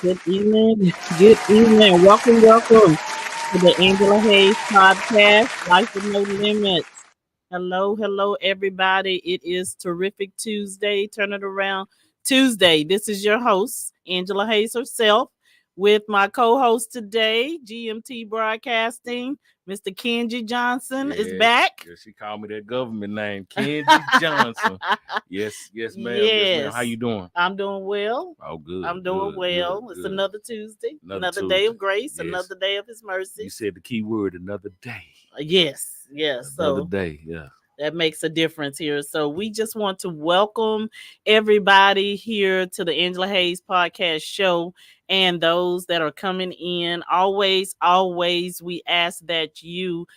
Good evening. Good evening. Welcome to the Angela Hayes podcast, Life with No Limits. Hello, everybody. It is terrific Tuesday. Turn it around Tuesday. This is your host, Angela Hayes herself, with my co-host today, GMT Broadcasting, Mr. Kenji Johnson is Yes, back. yes, she called me that government name, Kenji Johnson. Yes, ma'am. Yes, ma'am. How you Yes, doing? I'm doing well. Oh, good, I'm doing good, good, well. It's good. another Tuesday, Another another day Tuesday. of grace, Yes, another day of His you mercies. said the key word, another day. Yes. Another So day. Yeah. that makes a difference here. So we just want to welcome everybody here to the Angela Hayes podcast show and those that are coming in. Always, we ask that you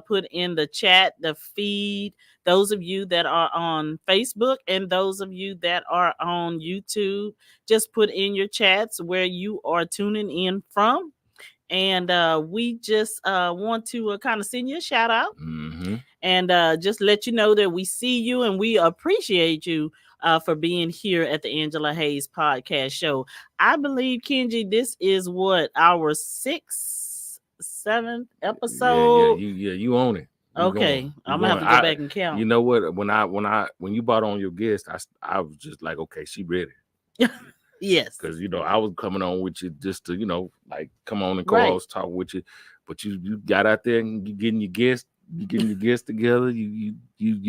put in the chat, the feed, those of you that are on Facebook and those of you that are on YouTube, just put in your chats where you are tuning in from. And we just want to kind of send you a shout out Mm-hmm. and just let you know that we see you and we appreciate you for being here at the Angela Hayes podcast show. I believe, Kenji, this is what our seventh Yeah. episode. You own it. You Okay, going. You I'm gonna have going. to go back and count. You know what? When you brought on your guest, I was just like, okay, she ready. Yes, Because I was coming on with you just to like come on and right. co-host talk with you, but you got out there and you getting your guests together. You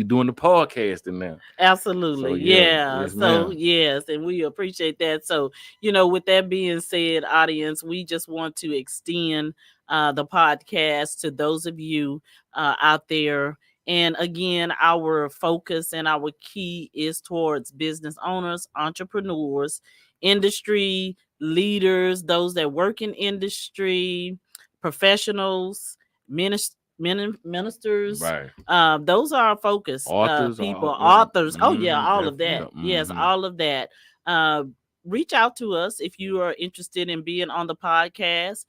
doing the podcasting now. So Absolutely. yeah, Yeah. yes, So, ma'am. yes, and we appreciate that. So, with that being said, audience, we just want to extend the podcast to those of you out there. And again, our focus and our key is towards business owners, entrepreneurs, industry leaders, those that work in industry, professionals, ministers, Right. those are our focus Authors people, are authors. Oh yeah, all of yeah. that. Yes, all of that. Uh, Reach out to us if you are interested in being on the podcast.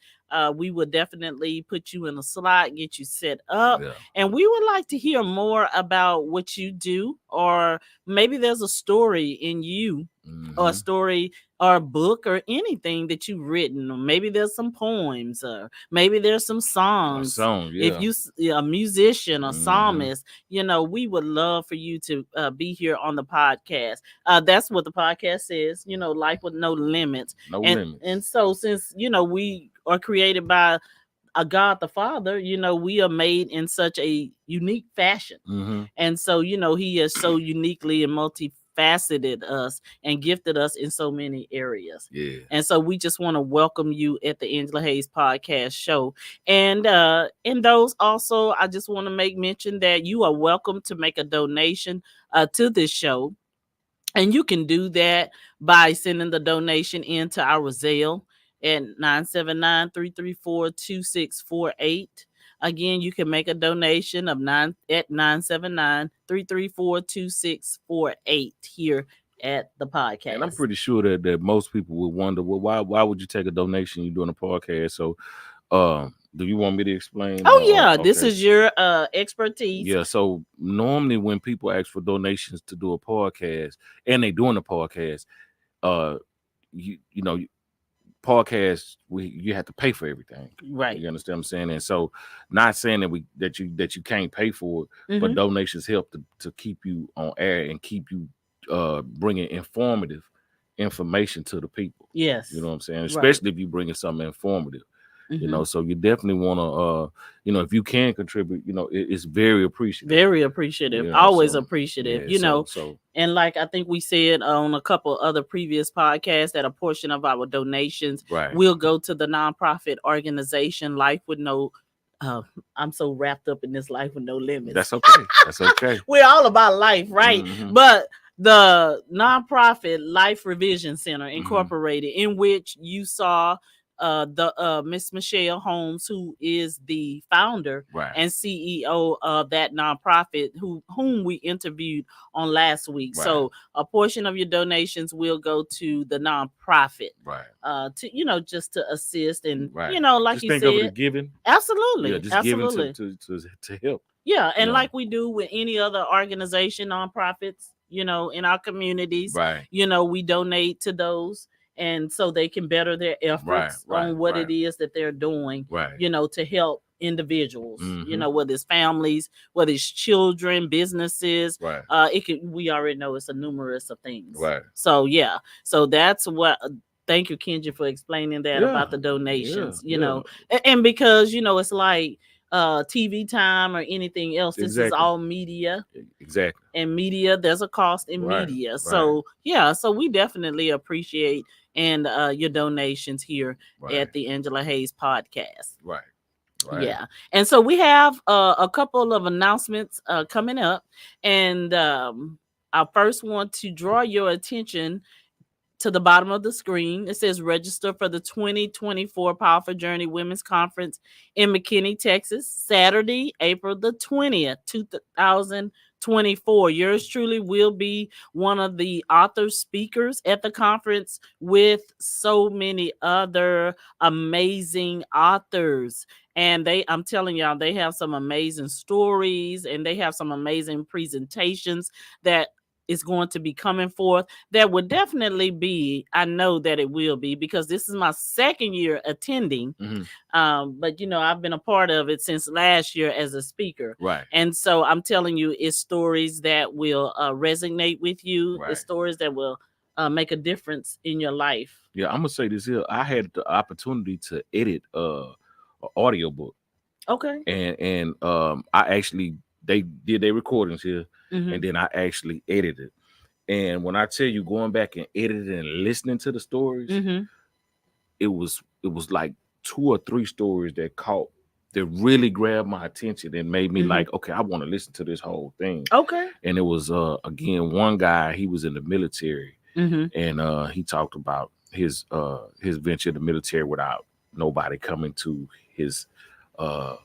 We will definitely put you in a slot, get you set up, Yeah. and we would like to hear more about what you do, or maybe there's a story in you, or a story or a book or anything that you've written, or maybe there's some poems, or maybe there's some A songs. song, If yeah. you a musician, a Mm-hmm. psalmist, we would love for you to be here on the podcast. That's what the podcast is, life with no limits. No And limits. so, since we are created by a God the Father, we are made in such a unique fashion. Mm-hmm. And so, he has so uniquely and multifaceted us and gifted us in so many areas. Yeah. And so we just want to welcome you at the Angela Hayes podcast show. And in those also, I just want to make mention that you are welcome to make a donation to this show. And you can do that by sending the donation into our Zelle at 979-334-2648. Again, you can make a donation of 979-334-2648 here at the And I'm podcast. pretty sure that most people would wonder, well, why would you take a donation? You're doing a podcast, so do you want me to explain? Oh yeah, this Okay. is your expertise. Yeah, so normally when people ask for donations to do a podcast and they doing a podcast, uh you know, podcasts you have to pay for everything. Right. You understand what I'm saying? And so not saying that you can't pay for it, but donations help to keep you on air and keep you bringing informative information to the people. Yes. You know what I'm saying? Especially if you bringing something informative. So you definitely want to if you can contribute, it's very appreciative. Very appreciative. Always appreciative. And like I think we said on a couple other previous podcasts, that a portion of our donations will go to the nonprofit organization Life with No. I'm so wrapped up in this Life with No Limits. That's okay. That's okay. We're all about life, right? But the nonprofit Life Revision Center Incorporated, in which you saw the Miss Michelle Holmes, who is the founder and CEO of that nonprofit, whom we interviewed on last week. So a portion of your donations will go to the nonprofit, to just to assist and like just you think said, of it giving. Absolutely, Yeah, just absolutely. giving to help. Yeah, and like we do with any other organization, nonprofits, in our communities, we donate to those. and so they can better their efforts on what it is that they're doing, to help individuals, whether it's families, whether it's children, businesses, we already know it's a numerous of things. So so that's what. Thank you, Kenji, for explaining that about the donations. And because it's like TV time or anything else. This is all media. Exactly. And media, there's a cost in media. So so we definitely appreciate and your donations here at the Angela Hayes podcast. Right. Yeah. And so we have a couple of announcements coming up. And I first want to draw your attention to the bottom of the screen. It says register for the 2024 Powerful Journey Women's Conference in McKinney, Texas, Saturday, April the 20th, 2024. Yours truly will be one of the author speakers at the conference with so many other amazing authors. And I'm telling y'all, they have some amazing stories and they have some amazing presentations that is going to be coming forth. That would definitely be, I know that it will be, because this is my second year attending. But I've been a part of it since last year as a speaker. And so I'm telling you, it's stories that will resonate with you. It's stories that will make a difference in your life. Yeah, I'm gonna say this here. I had the opportunity to edit an audiobook. Okay. And I actually, they did their recordings here, and then I actually edited. And when I tell you, going back and editing and listening to the stories, it was like 2 or 3 stories that really grabbed my attention and made me like, okay, I want to listen to this whole thing. Okay. And it was again, one guy, he was in the military, and he talked about his venture in the military without nobody coming to his I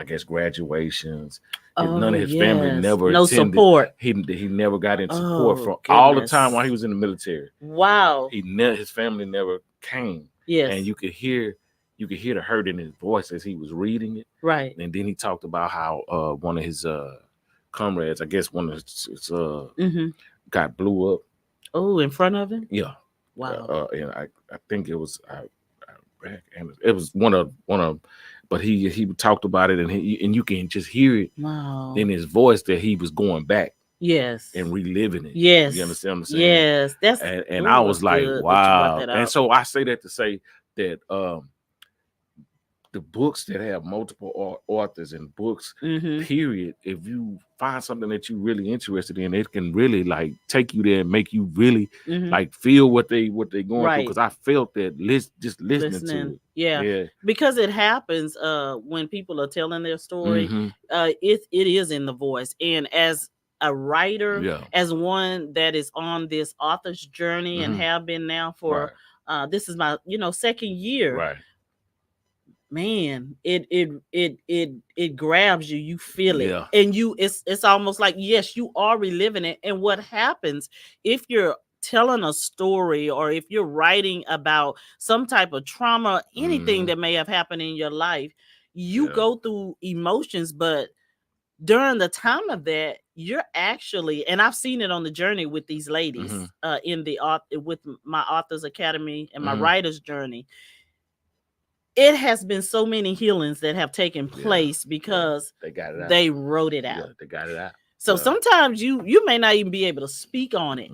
guess graduations. None of his family never attended. Support. He never got any support from all the time while he was in the military. Wow. His family never came. Yes. And you could hear the hurt in his voice as he was reading it. Right. And then he talked about how one of his comrades, I guess one of his got blew up. Oh, in front of him? Yeah. Wow. And I think it was it was one of but he talked about it, and you can just hear it in his voice that he was going back. Yes. And reliving it. Yes. You understand what I'm saying? Yes. And I was like, wow. And so I say that to say that the books that have multiple authors and books, period, if you find something that you're really interested in, it can really like take you there and make you really like feel what they're going through. Because I felt that just listening to it. Yeah. Because it happens when people are telling their story. It is in the voice. And as a writer, as one that is on this author's journey and have been now for this is my second year. Right. Man, it grabs you. You feel it, and it's almost like, yes, you are reliving it. And what happens if you're telling a story, or if you're writing about some type of trauma, anything that may have happened in your life, you go through emotions, but during the time of that, you're actually, and I've seen it on the journey with these ladies in the with my Authors Academy and my writer's journey. It has been so many healings that have taken place because they got it out. They wrote it out. Yeah, they got it out. So sometimes you may not even be able to speak on it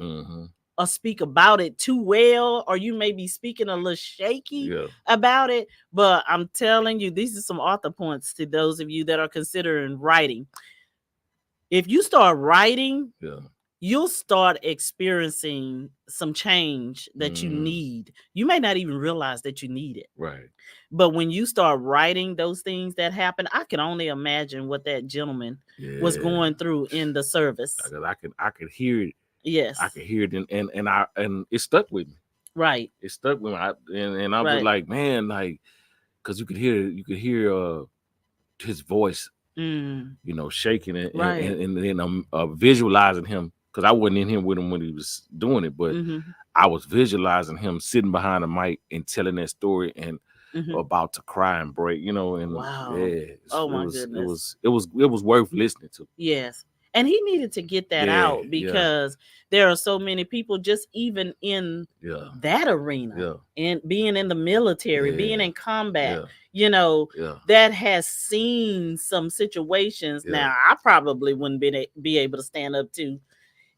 or speak about it too well, or you may be speaking a little shaky about it. But I'm telling you, these are some author points to those of you that are considering writing. If you start writing, you'll start experiencing some change that you need. You may not even realize that you need it. Right. But when you start writing those things that happen, I can only imagine what that gentleman was going through in the service. I could hear it. Yes. I could hear it, and it stuck with me. Right. It stuck with me. And I was like, man, like, because you could hear his voice, shaking it, and then I'm visualizing him, because I wasn't in here with him when he was doing it, but I was visualizing him sitting behind the mic and telling that story and about to cry and break, and wow. my goodness, it was worth listening to. Yes. And he needed to get that Yeah, out because there are so many people just even in that arena and being in the military, being in combat, you know, that has seen some situations. Now, I probably wouldn't be able to stand up to.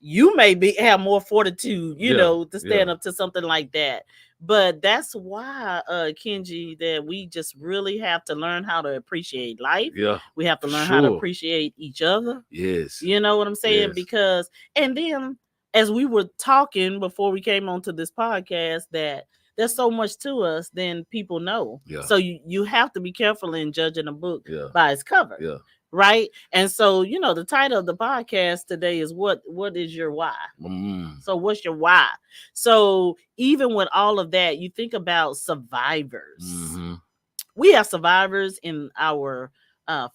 You may have more fortitude, you know, to stand up to something like that. But that's why, Kenji, that we just really have to learn how to appreciate life. We have to learn how to appreciate each other. Yes. You know what I'm saying? Because, and then as we were talking before we came onto this podcast, that there's so much to us than people know. So you have to be careful in judging a book by its cover. Right. And so, you know, the title of the podcast today is what is your why? So what's your why? So even with all of that, you think about survivors. We have survivors in our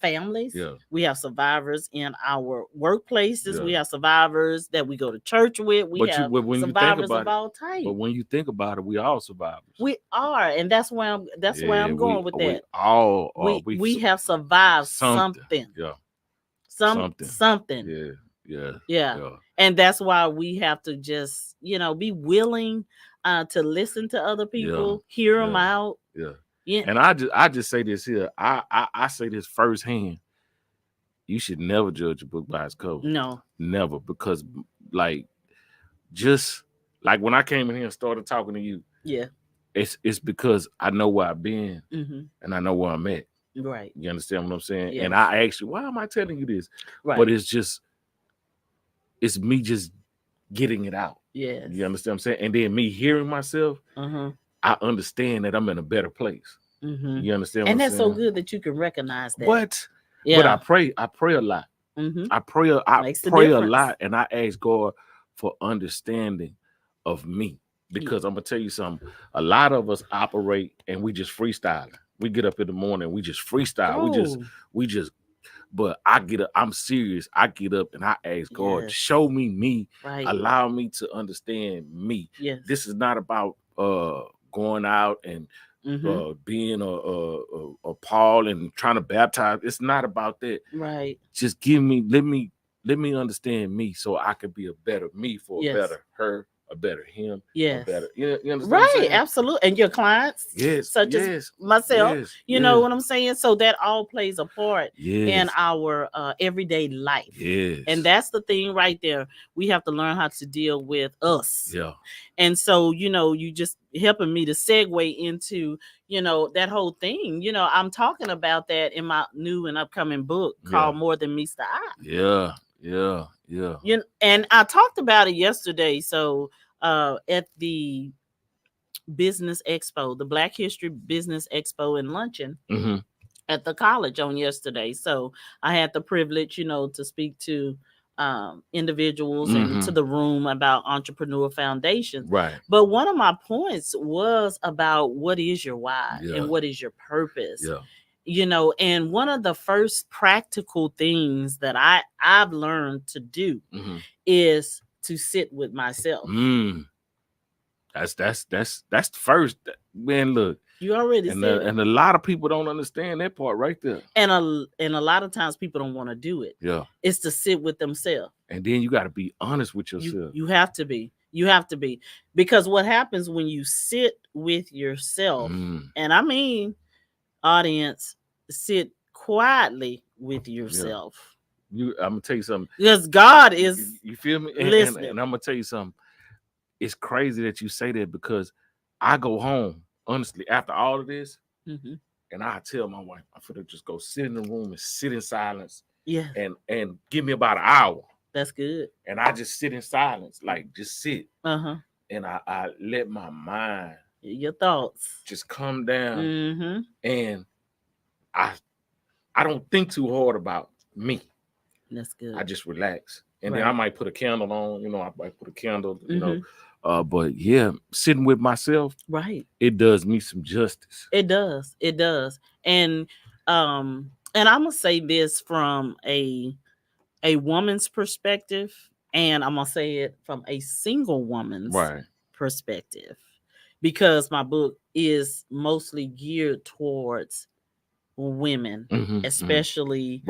families. We have survivors in our workplaces. We have survivors that we go to church with. We have survivors of all types. But when you think about it, we all survivors. We are, and that's why I'm going with that. We have survived something. Something. Yeah. And that's why we have to just, you know, be willing to listen to other people, hear them out. And I just say this here. I say this firsthand. You should never judge a book by its cover. No. Never. Because like just like when I came in here and started talking to you, it's because I know where I've been and I know where I'm at. Right. You understand what I'm saying? Yes. And I ask you, why am I telling you this? Right. But it's me just getting it out. Yes. You understand what I'm saying? And then me hearing myself, I understand that I'm in a better place. You understand what I'm saying? And that's so good that you can recognize that. What? Yeah. But I pray a lot. I pray a lot, and I ask God for understanding of me. Because I'm gonna tell you something. A lot of us operate and we just freestyling. We get up in the morning, we just freestyle. We just. But I get up. I'm serious. I get up and I ask God, show me me. Right. Allow me to understand me. Yes. This is not about going out and being a Paul and trying to baptize. It's not about that. Right. Just let me understand me so I can be a better me for a better her, a better him. Yes. A better, you understand right. Absolutely. And your clients, such as myself, you know what I'm saying? So that all plays a part in our everyday life. Yes. And that's the thing right there. We have to learn how to deal with us. Yeah. And so, you know, you just helping me to segue into, you know, that whole thing. You know, I'm talking about that in my new and upcoming book called More Than Meets the Eye. Yeah. You know, and I talked about it yesterday. So at the Business Expo, the Black History Business Expo and luncheon at the college on yesterday. So I had the privilege, you know, to speak to individuals and to the room about entrepreneur foundations. Right. But one of my points was about what is your why and what is your purpose. Yeah. You know, and one of the first practical things that I've learned to do is to sit with myself. That's the first, man. Look, you already and said and a lot of people don't understand that part right there. And a lot of times people don't want to do it. Yeah, it's to sit with themselves. And then you got to be honest with yourself. You have to be. You have to be, because what happens when you sit with yourself, and I mean, audience, sit quietly with yourself. I'm gonna tell you something. Because God is, you feel me? Listening. And I'm gonna tell you something. It's crazy that you say that, because I go home honestly after all of this, and I tell my wife, I'm gonna just go sit in the room and sit in silence. Yeah. And give me about an hour. That's good. And I just sit in silence, like just sit. And I let my mind, your thoughts, just come down. And I don't think too hard about me. That's good. I just relax. And then I might put a candle on, you know, I might put a candle, you know. But yeah, sitting with myself, it does me some justice. It does. And I'm gonna say this from a woman's perspective, and I'm gonna say it from a single woman's perspective, because my book is mostly geared towards women, especially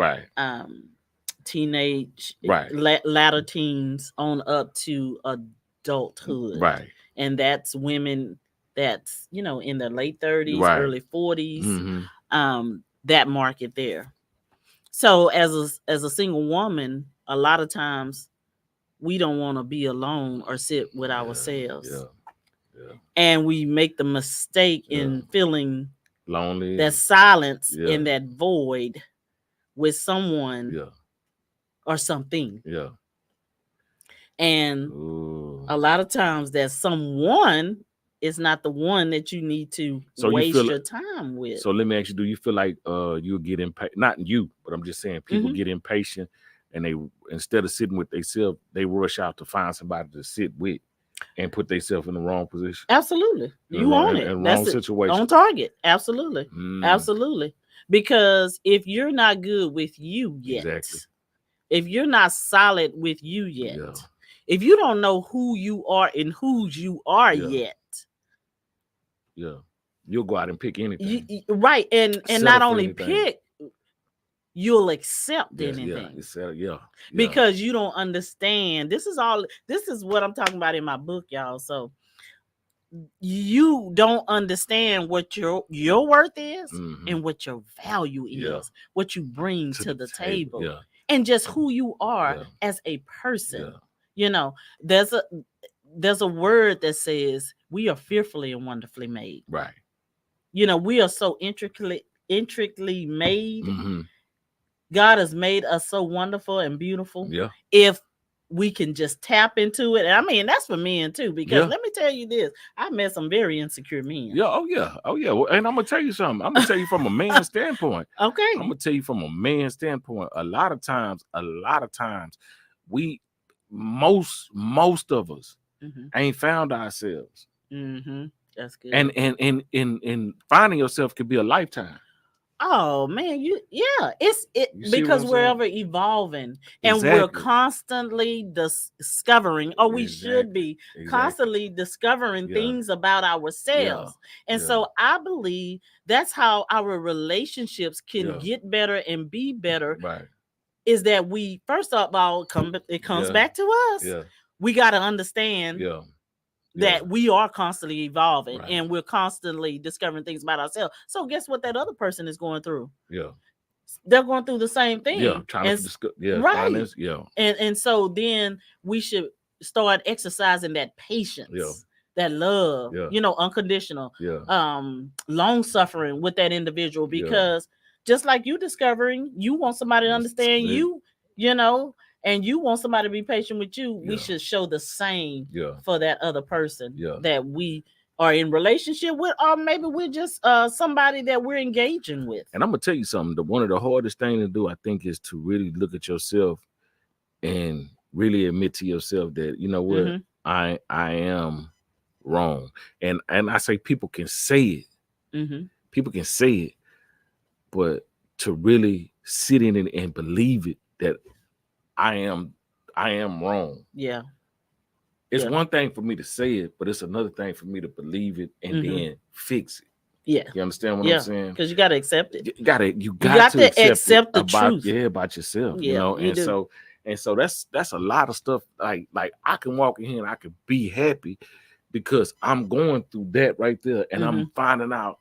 teenage, Right. latter teens on up to adulthood. Right. And that's women that's, in their late 30s, Right. early 40s, Mm-hmm. that market there. So as a single woman, a lot of times we don't want to be alone or sit with ourselves. Yeah. Yeah. And we make the mistake in feeling lonely, that silence yeah. in that void with someone Yeah. or something. Yeah. And Ooh. a lot of times that someone is not the one that you need to So you waste feel your time with. So let me ask you, do you feel like you'll get impatient? Not you, but I'm just saying people get impatient and they, instead of sitting with themselves, they rush out to find somebody to sit with and put themselves in the wrong position. Absolutely. You own it. In That's wrong it. situation. On target. Absolutely. Absolutely. Because if you're not good with you yet, Exactly. if you're not solid with you yet, if you don't know who you are and whose you are yet, you'll go out and pick anything. Right. And not only pick, you'll accept anything. Because you don't understand. This is what I'm talking about in my book, y'all. So you don't understand what your worth is and what your value is, what you bring to the table, and just who you are as a person. There's a word that says we are fearfully and wonderfully made. Right. We are so intricately made. God has made us so wonderful and beautiful. Yeah. If we can just tap into it. And I mean, that's for men too, because let me tell you this. I met some very insecure men. Yeah. Oh yeah. Well, and I'm going to tell you something. I'm going to tell you from a man's standpoint. Okay. I'm going to tell you from a man's standpoint. A lot of times, we, most of us ain't found ourselves. That's good. And finding yourself could be a lifetime. Oh man, it's because we're ever evolving and we're constantly discovering, or we should be constantly discovering things about ourselves. And so I believe that's how our relationships can get better and be better. Right. Is that we first of all it comes back to us. We got to understand that we are constantly evolving and we're constantly discovering things about ourselves. So guess what that other person is going through? They're going through the same thing. Trying to discuss. Finance, And so then we should start exercising that patience, that love, unconditional, long suffering with that individual, because just like you discovering, you want somebody to understand you, and you want somebody to be patient with you, we should show the same for that other person that we are in relationship with, or maybe we're just somebody that we're engaging with. And I'm gonna tell you something. One of the hardest things to do, I think, is to really look at yourself and really admit to yourself that, you know what, I am wrong. And I say people can say it. People can say it, but to really sit in it and believe it, that I am wrong. Yeah. It's one thing for me to say it, but it's another thing for me to believe it and then fix it. Yeah. You understand what I'm saying? Because you got to accept it. You got to accept the truth. About yourself, yeah, and so that's a lot of stuff. Like I can walk in here and I can be happy because I'm going through that right there, and I'm finding out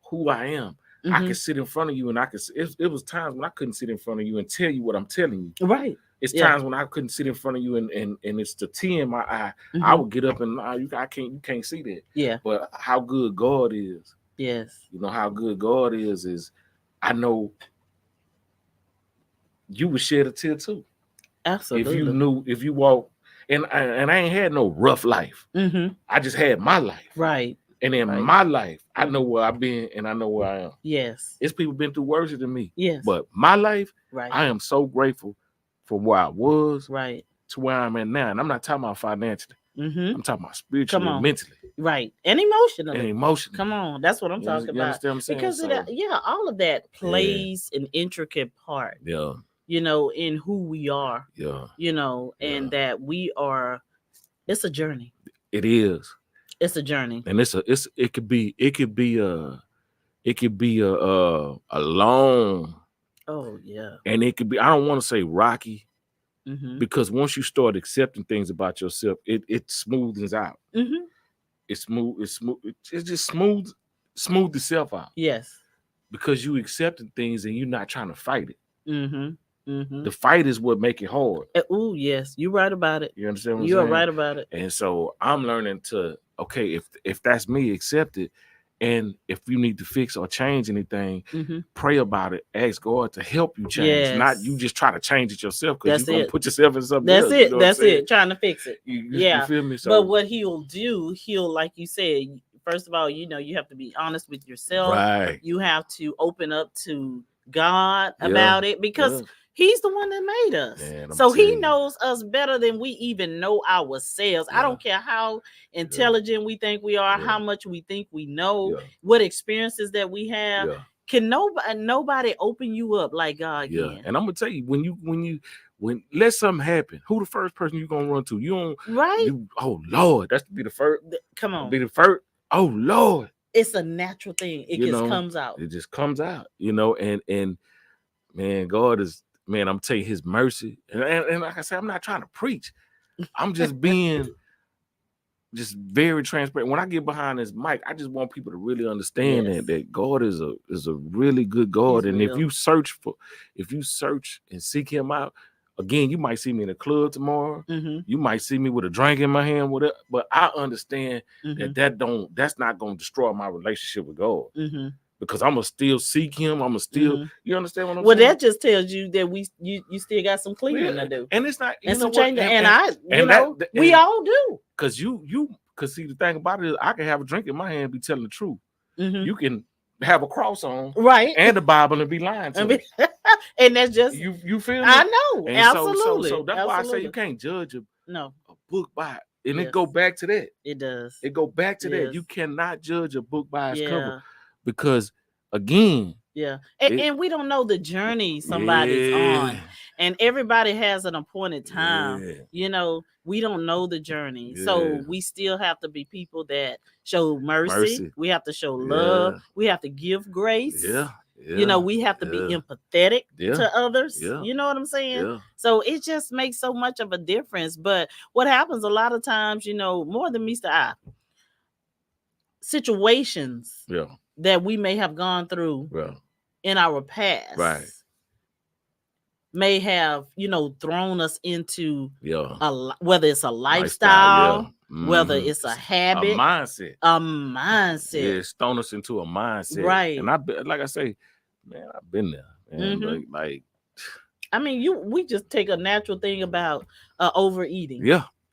who I am. I can sit in front of you and it was times when I couldn't sit in front of you and tell you what I'm telling you. Right. It's times when I couldn't sit in front of you and it's the tear in my eye. I would get up and you can't see that. Yeah. But how good God is. Yes. You know how good God is I know you would shed a tear too. Absolutely. If you walk, and I ain't had no rough life. I just had my life. Right. And in my life, I know where I've been and I know where I am. Yes. It's people been through worse than me. Yes. But my life, right. I am so grateful for where I was to where I'm at now. And I'm not talking about financially. I'm talking about spiritually and mentally. Right. And emotionally. Come on. That's what I'm talking about. You understand what I'm saying? Because all of that plays an intricate part. Yeah. In who we are. Yeah. And that we are, it's a journey. It is. It's a journey. And it could be a long Oh yeah. And it could be, I don't want to say rocky, Mm-hmm. because once you start accepting things about yourself, it smoothens out. Mm-hmm. It just smooth itself out, Yes. because you accepting things and you're not trying to fight it. Mm-hmm. Mm-hmm. The fight is what make it hard. Oh yes, you're right about it. You understand what I'm You are saying? right about it. And so I'm learning to, okay, if that's me, accept it. And if you need to fix or change anything, Mm-hmm. pray about it. Ask God to help you change. Yes. Not you just try to change it yourself, because That's you're gonna it. put yourself in something That's else. it. You know That's what I'm saying? it. Trying to fix it. You Yeah. feel me? So, But what he'll do, he'll, like you said, first of all, you know, you have to be honest with yourself. right. You have to open up to God Yeah, about it, because yeah. he's the one that made us. Man, I'm so he telling you. knows us better than we even know ourselves. I Yeah. don't care how intelligent we think we are, Yeah. how much we think we know, Yeah. what experiences that we have. Yeah. Can nobody open you up like God Yeah. can? And I'm gonna tell you, when let something happen, who the first person you gonna run to? You don't Right? oh Lord, that's to be the first. Come on. Be the first. Oh Lord. It's a natural thing. It You just know, comes out. It just comes out, you know, and man, God is, man, I'm telling you, his mercy. And like I said, I'm not trying to preach. I'm just being just very transparent. When I get behind this mic, I just want people to really understand Yes. that God is a really good God. He's and real. if you search and seek him out, again, you might see me in the club tomorrow. Mm-hmm. You might see me with a drink in my hand, whatever. But I understand Mm-hmm. that's not going to destroy my relationship with God. Mm-hmm. Because I'm gonna still seek him. I'm gonna still, you understand what I'm Well, saying? that just tells you that you still got some cleaning to do. And it's not, you and know some what? changing. And we all do. Cause cause see, the thing about it is, I can have a drink in my hand and be telling the truth. Mm-hmm. You can have a cross on, right, and the Bible and be lying to me. And that's just you feel me? I know, and absolutely. So that's absolutely. why I say you can't judge a book by it. And Yes. it go back to that. It does. It go back to Yes. that. You cannot judge a book by its Yeah. cover, because again, yeah, and we don't know the journey somebody's on, and everybody has an appointed time. You know, we don't know the journey, so we still have to be people that show mercy. We have to show love. We have to give grace. You know, we have to be empathetic to others. You know what I'm saying? So it just makes so much of a difference. But what happens a lot of times, you know, more than meets the eye, situations that we may have gone through in our past may have, you know, thrown us into whether it's a lifestyle, whether it's a habit, a mindset. Yeah, it's thrown us into a mindset. Right. And like I say, man, I've been there. Man. Like I mean, we just take a natural thing about overeating.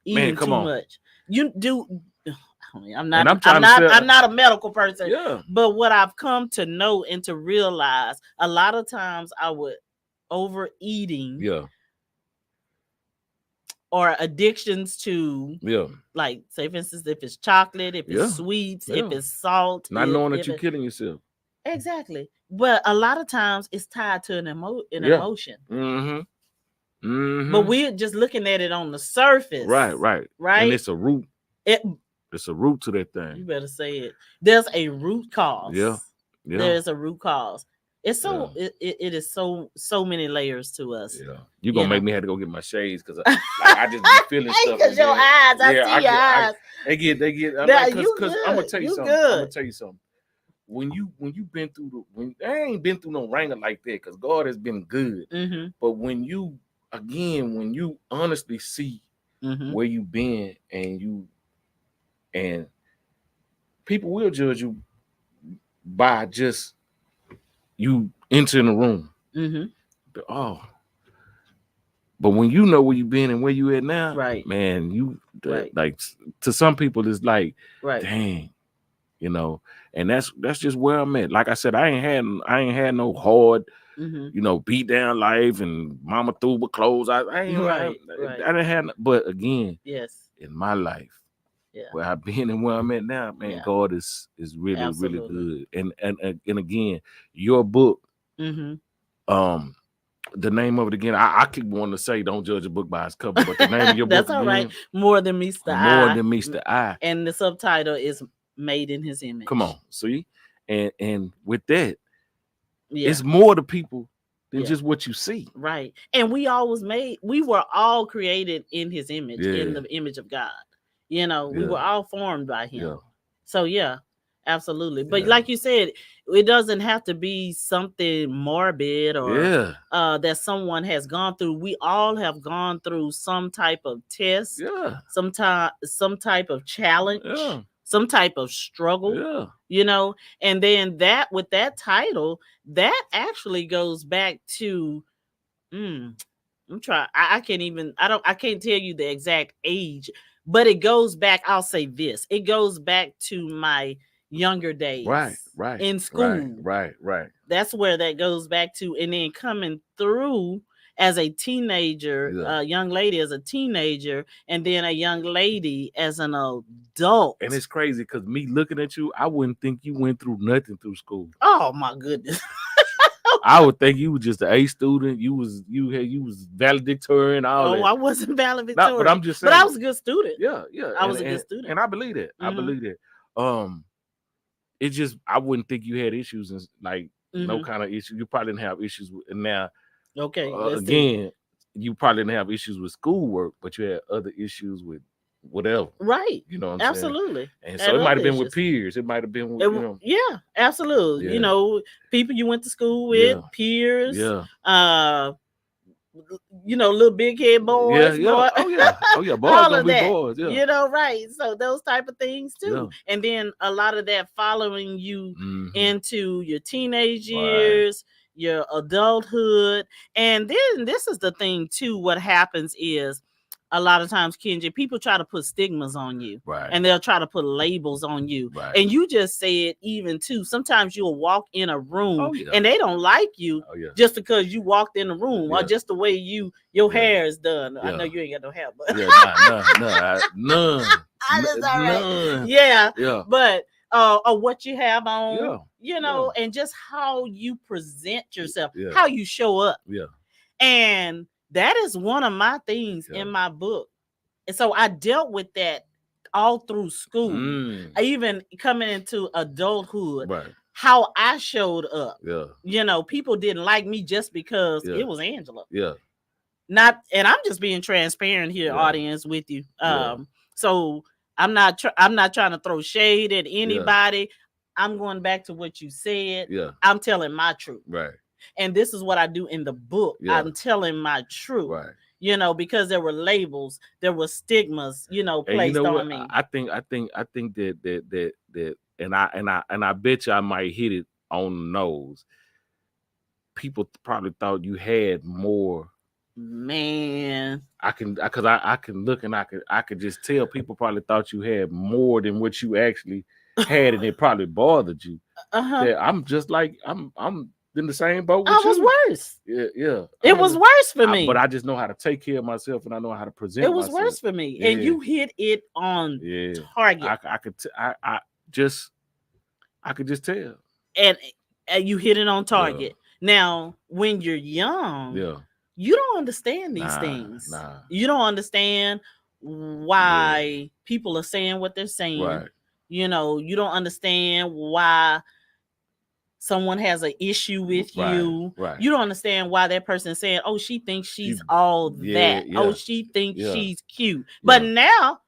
Eating man, come too on. much. You do. I'm not a medical person. But what I've come to know and to realize, a lot of times I would overeating or addictions to like, say for instance, if it's chocolate, if it's sweets, if it's salt, not knowing that you're killing yourself. Exactly. But a lot of times it's tied to an emotion. But we're just looking at it on the surface. Right. And it's a root. It's a root to that thing. You better say it. There's a root cause. There's a root cause. It's so it is so many layers to us. You're gonna make me have to go get my shades, because I just be feeling stuff. Because your eyes, I see your eyes. They get. Because I'm gonna tell you something. I'm gonna tell you something. When you been through I ain't been through no ringer like that, because God has been good. But when you honestly see where you been, and people will judge you by just you entering the room. But when you know where you been and where you at now, man, like, to some people it's like, dang, you know. And that's just where I'm at. Like I said, I ain't had no hard, you know, beat down life and mama threw with clothes. I didn't have, but again, in my life, where I've been and where I'm at now, man, God is really, really good. And again, your book, the name of it again, I keep wanting to say, don't judge a book by its cover, but the name of your book, that's all right. More than meets the eye. More than meets the eye. And the subtitle is Made in His Image. Come on, see? And with that, it's more to people than just what you see. Right. And we were all created in his image, in Yeah. the image of God. You know, we Yeah. were all formed by him. Yeah. So yeah, absolutely. But Yeah. like you said, it doesn't have to be something morbid or Yeah. that someone has gone through. We all have gone through some type of test, Yeah. some type of challenge, Yeah. some type of struggle. Yeah. You know, and then that with that title, that actually goes back to I'm trying. I can't even. I can't tell you the exact age, but it goes back. I'll say this. It goes back to my younger days. Right. In school. Right. That's where that goes back to, and then coming through as a teenager, a young lady as a teenager, and then a young lady as an adult. And it's crazy because me looking at you, I wouldn't think you went through nothing through school. Oh my goodness. I would think you were just an A student. You was valedictorian. All that. I wasn't valedictorian. But I'm just saying. But I was a good student. Yeah. I was a good student, and I believe that. I believe that. It's just I wouldn't think you had issues and like no kind of issue. You probably didn't have issues with. And now, okay, again, you probably didn't have issues with schoolwork, but you had other issues with whatever. Right. You know what I'm absolutely. saying? And so it might have been with peers. It might have been with, yeah, absolutely. Yeah. You know, people you went to school with, peers. Yeah. You know, little big head boys. Yeah. Boy. Oh yeah. Boys All gonna of be that. boys. Yeah. You know, right. So those type of things too. Yeah. And then a lot of that following you into your teenage years, your adulthood. And then this is the thing too. What happens is a lot of times, Kenji, people try to put stigmas on you, and they'll try to put labels on you. And you just said even too, sometimes you'll walk in a room and they don't like you just because you walked in the room or just the way your hair is done. I know you ain't got no hair, but none. I just all right. Yeah. But or what you have on, you know, and just how you present yourself, how you show up. And that is one of my things in my book. And so I dealt with that all through school. Even coming into adulthood, how I showed up. You know, people didn't like me just because it was Angela. And I'm just being transparent here, audience, with you. So I'm not trying to throw shade at anybody. I'm going back to what you said. I'm telling my truth. And this is what I do in the book. I'm telling my truth. You know, because there were labels, there were stigmas, you know, placed on me. I think that and I bet you I might hit it on the nose. People probably thought you had more. Man, I can look and I could just tell people probably thought you had more than what you actually had, and it probably bothered you. That I'm just like I'm in the same boat with you. I was worse. Yeah. It was worse for me. But I just know how to take care of myself, and I know how to present myself. It was worse for me. And you hit it on target. I could just tell. And you hit it on target. Now, when you're young, you don't understand these things. You don't understand why people are saying what they're saying. You know, you don't understand why someone has an issue with you. You don't understand why that person is saying, oh, she thinks she's all that. Oh, she thinks she's cute. But now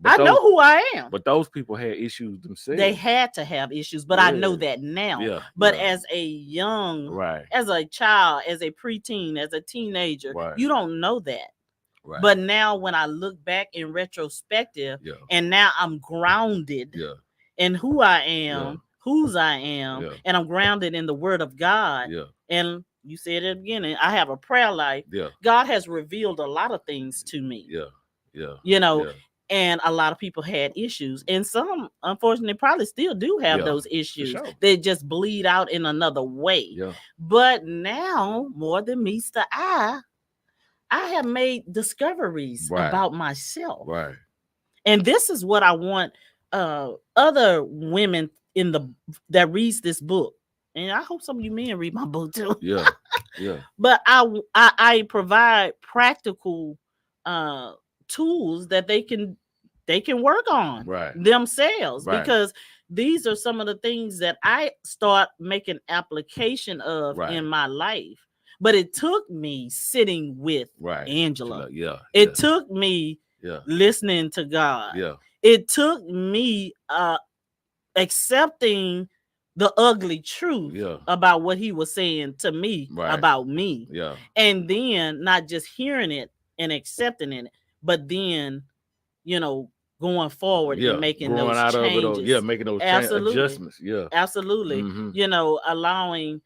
I know who I am. But those people had issues themselves. They had to have issues, but I know that now. But as a young, as a child, as a preteen, as a teenager, you don't know that. But now when I look back in retrospective, and now I'm grounded in who I am, whose I am, and I'm grounded in the word of God. And you said at the beginning, I have a prayer life. God has revealed a lot of things to me. You know, and a lot of people had issues, and some unfortunately probably still do have those issues. They just bleed out in another way. But now, more than meets the eye, I have made discoveries about myself. And this is what I want other women that reads this book, and I hope some of you men read my book too. But I provide practical tools that they can work on themselves, because these are some of the things that I start making application of in my life. But it took me sitting with Right. Angela. Yeah. It took me Yeah. listening to God. Yeah. It took me accepting the ugly truth about what he was saying to me about me. Yeah. And then not just hearing it and accepting it, but then, going forward and making growing those out changes. of it. Making those adjustments. Yeah. Absolutely. Mm-hmm. Allowing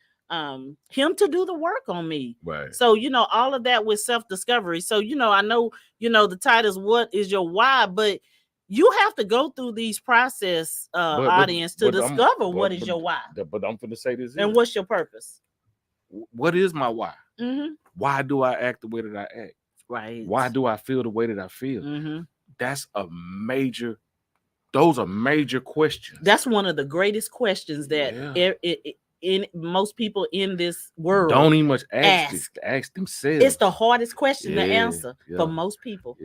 him to do the work on me. Right. So, all of that with self-discovery. So, I know, the title is What is Your Why? But you have to go through these process, audience, to discover what is your why. But I'm finna say this. And what's your purpose? What is my why? Mm-hmm. Why do I act the way that I act? Right. Why do I feel the way that I feel? Mm-hmm. Those are major questions. That's one of the greatest questions that in most people in this world don't even much ask themselves. It's the hardest question to answer for most people.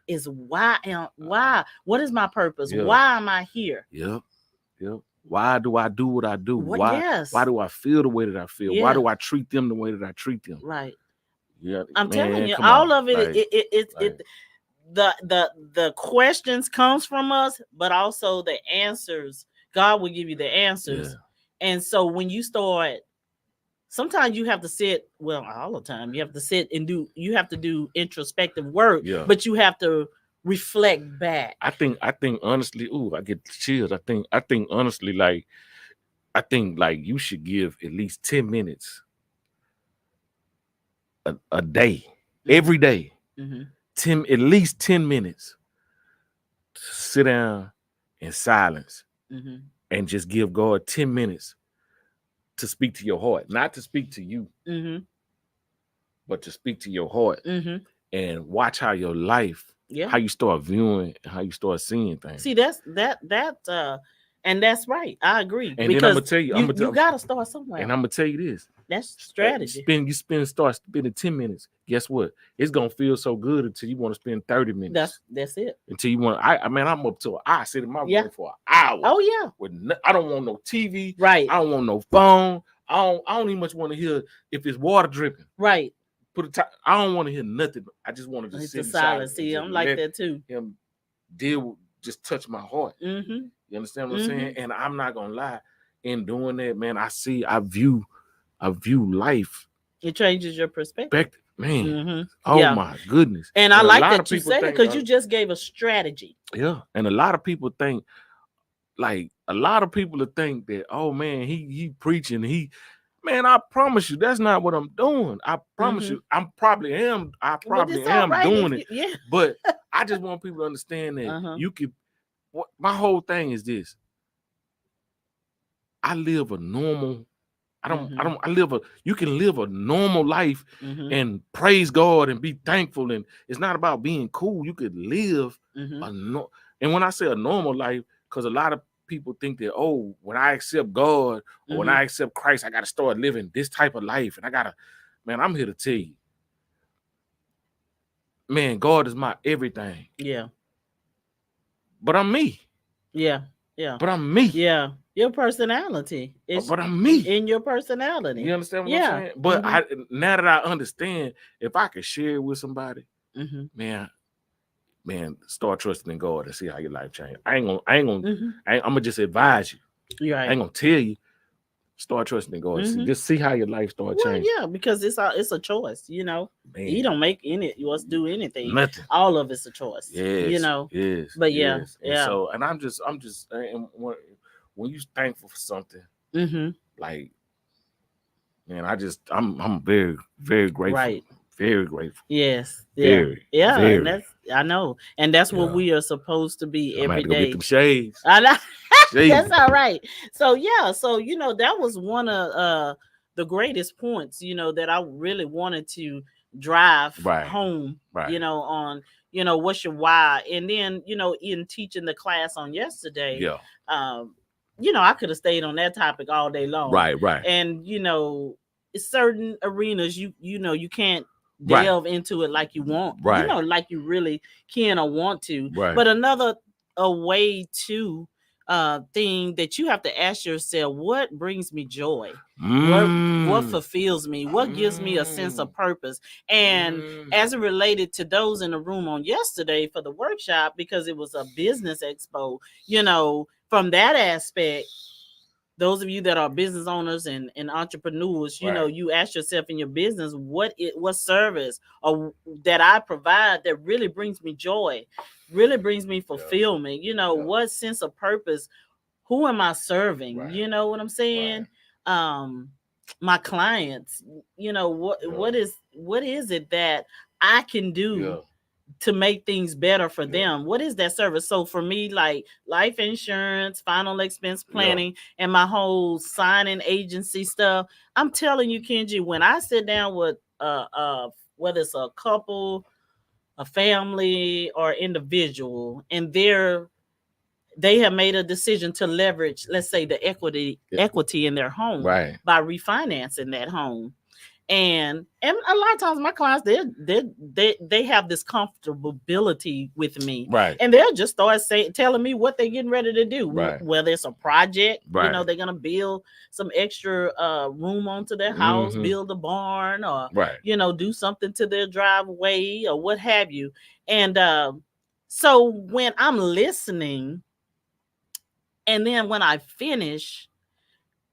Is why? What is my purpose? Why am I here? Yep. Why do I do what I do? Why do I feel the way that I feel? Why do I treat them the way that I treat them? Right. Yeah. I'm telling you, all of it. The questions comes from us, but also the answers. God will give you the answers. Yeah. And so when you start, sometimes you have to sit, all the time, you have to sit and do introspective work, but you have to reflect back. I think honestly, I get chills. I think honestly, like you should give at least 10 minutes a day, every day. Mm-hmm. At least 10 minutes to sit down in silence and just give God 10 minutes to speak to your heart, not to speak to you, but to speak to your heart and watch how your life, how you start viewing, how you start seeing things. See, and that's right. I agree. And because then I'm gonna tell you, you gotta start somewhere. And I'm gonna tell you this. That's strategy. Start spending 10 minutes. Guess what? It's gonna feel so good until you want to spend 30 minutes. That's it. Until you want. I'm up to I sit in my room for an hour. Oh yeah. I don't want no TV. Right. I don't want no phone. I don't even much want to hear if it's water dripping. Right. I don't want to hear nothing. I just want to just sit in silence. See, I'm like that too. Him just touch my heart. Mm-hmm. You understand what I'm saying? And I'm not gonna lie. In doing that, man, I view life. It changes your perspective. Man. Mm-hmm. Oh my goodness. And I like that you said it because you just gave a strategy. Yeah. And a lot of people think, that, oh man, he preaching, man, I promise you, that's not what I'm doing. I promise you, I probably am doing it. Yeah. But I just want people to understand that you can. My whole thing is this. I live a normal. You can live a normal life and praise God and be thankful. And it's not about being cool. You could live and when I say a normal life, because a lot of people think that, when I accept God or when I accept Christ, I got to start living this type of life. And man, I'm here to tell you, man, God is my everything. Yeah. But I'm me. Yeah. Yeah. But I'm me. Yeah. Your personality. But I'm me. In your personality. You understand what I'm saying? But now that I understand, if I could share it with somebody, man, start trusting in God and see how your life change. I'm gonna just advise you. Right. I ain't gonna tell you. Start trusting in God. Just see how your life start changing. Yeah, because it's a choice. Man. You don't make us do anything. Nothing. All of it's a choice. Yes. Yes. But yes. Yeah. So, and I'm just when you're thankful for something, like, man, I'm very, very grateful. Right. Very grateful. Yes. Very. Yeah. Very. And I know. And that's what we are supposed to be every day. Go get them shades. I know. That's all right. So that was one of the greatest points, that I really wanted to drive home, on, what's your why. And then, in teaching the class on yesterday, I could have stayed on that topic all day long. Right. And, certain arenas, you can't delve into it like you want, like you really can or want to. Right. But another way to thing that you have to ask yourself: what brings me joy? What fulfills me? What gives me a sense of purpose? And as it related to those in the room on yesterday for the workshop, because it was a business expo, from that aspect, those of you that are business owners and entrepreneurs, you ask yourself in your business, what service or that I provide that really brings me joy, really brings me fulfillment, what sense of purpose, who am I serving? You know what I'm saying? My clients, what is it that I can do to make things better for them? What is that service? So for me, like life insurance, final expense planning, and my whole signing agency stuff, I'm telling you, Kenji, when I sit down with whether it's a couple, a family, or individual, and they have made a decision to leverage, let's say, the equity in their home by refinancing that home. And a lot of times my clients, they have this comfortability with me, and they'll just start telling me what they're getting ready to do, whether it's a project, they're gonna build some extra room onto their house, build a barn, or do something to their driveway or what have you. And so when I'm listening, and then when I finish,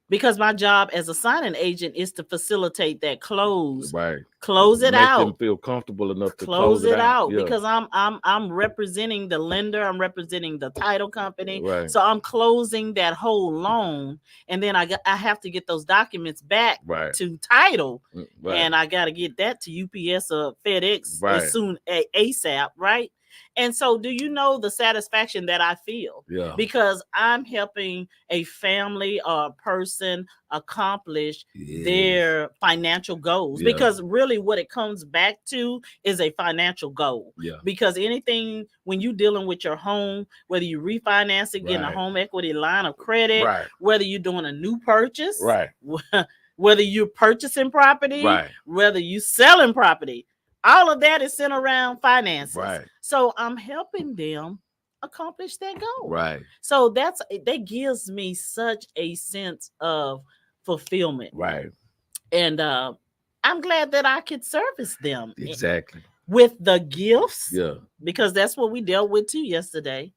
because my job as a signing agent is to facilitate that close, close it out, make them feel comfortable enough to close it out. Because I'm representing the lender, I'm representing the title company, so I'm closing that whole loan, and then I have to get those documents back to title, and I got to get that to UPS or FedEx as soon ASAP, right? And so, do you know the satisfaction that I feel? Because I'm helping a family or a person accomplish their financial goals. Because really what it comes back to is a financial goal. Because anything, when you're dealing with your home, whether you refinance it, getting a home equity line of credit, whether you're doing a new purchase, whether you're purchasing property, whether you're selling property, all of that is centered around finances. So I'm helping them accomplish that goal. So that gives me such a sense of fulfillment. And I'm glad that I could service them. With the gifts. Because that's what we dealt with too yesterday.